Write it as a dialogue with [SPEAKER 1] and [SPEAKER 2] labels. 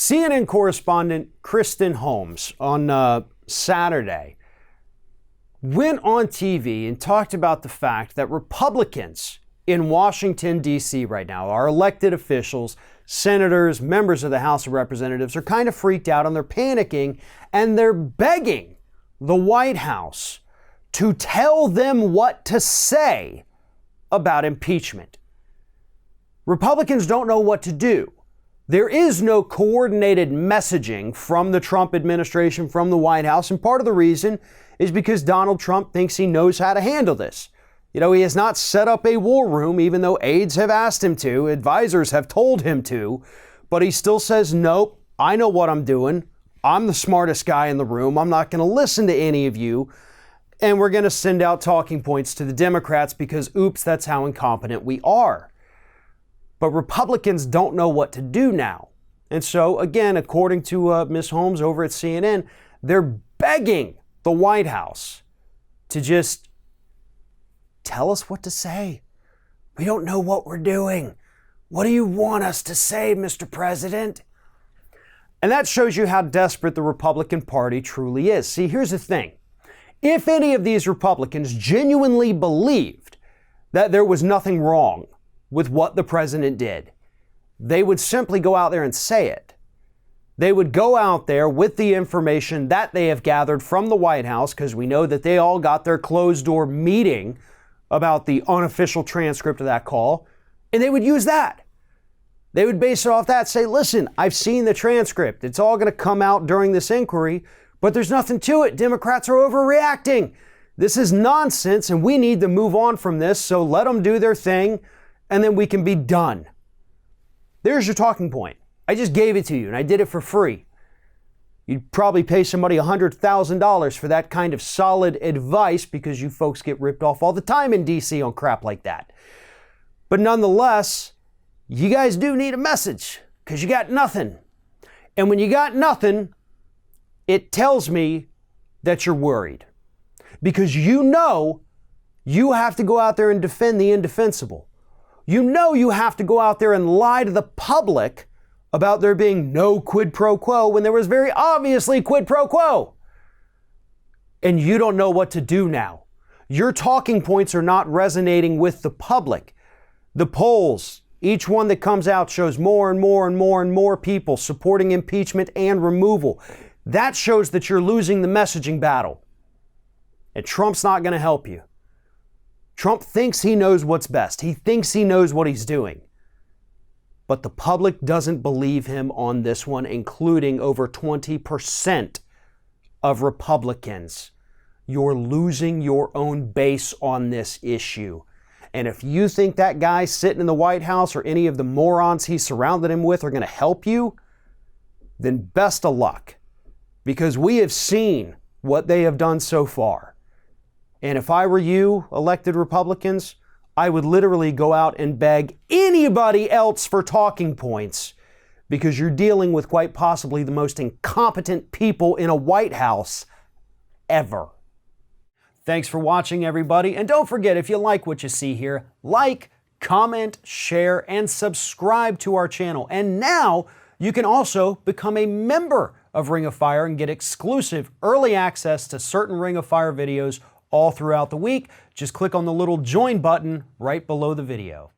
[SPEAKER 1] CNN correspondent Kristen Holmes on Saturday went on TV and talked about the fact that Republicans in Washington, D.C. right now, our elected officials, senators, members of the House of Representatives, are kind of freaked out and they're panicking and they're begging the White House to tell them what to say about impeachment. Republicans don't know what to do. There is no coordinated messaging from the Trump administration, from the White House, and part of the reason is because Donald Trump thinks he knows how to handle this. You know, he has not set up a war room, even though aides have asked him to, advisors have told him to, but he still says, nope, I know what I'm doing. I'm the smartest guy in the room. I'm not going to listen to any of you. And we're going to send out talking points to the Democrats because, oops, that's how incompetent we are. But Republicans don't know what to do now. And so, again, according to Ms. Holmes over at CNN, they're begging the White House to just tell us what to say. We don't know what we're doing. What do you want us to say, Mr. President? And that shows you how desperate the Republican Party truly is. See, here's the thing. If any of these Republicans genuinely believed that there was nothing wrong with what the president did, they would simply go out there and say it. They would go out there with the information that they have gathered from the White House, because we know that they all got their closed-door meeting about the unofficial transcript of that call, and they would use that. They would base it off that, say, listen, I've seen the transcript. It's all going to come out during this inquiry, but there's nothing to it. Democrats are overreacting. This is nonsense, and we need to move on from this, so let them do their thing, and then we can be done. There's your talking point. I just gave it to you, and I did it for free. You'd probably pay somebody $100,000 for that kind of solid advice because you folks get ripped off all the time in D.C. on crap like that. But nonetheless, you guys do need a message because you got nothing. And when you got nothing, it tells me that you're worried because you know you have to go out there and defend the indefensible. You know you have to go out there and lie to the public about there being no quid pro quo when there was very obviously quid pro quo. And you don't know what to do now. Your talking points are not resonating with the public. The polls, each one that comes out shows more and more and more and more people supporting impeachment and removal. That shows that you're losing the messaging battle. And Trump's not going to help you. Trump thinks he knows what's best. He thinks he knows what he's doing. But the public doesn't believe him on this one, including over 20% of Republicans. You're losing your own base on this issue. And if you think that guy sitting in the White House or any of the morons he surrounded him with are going to help you, then best of luck. Because we have seen what they have done so far. And if I were you, elected Republicans, I would literally go out and beg anybody else for talking points because you're dealing with quite possibly the most incompetent people in a White House ever. Thanks for watching, everybody. And don't forget, if you like what you see here, like, comment, share, and subscribe to our channel. And now you can also become a member of Ring of Fire and get exclusive early access to certain Ring of Fire videos all throughout the week. Just click on the little join button right below the video.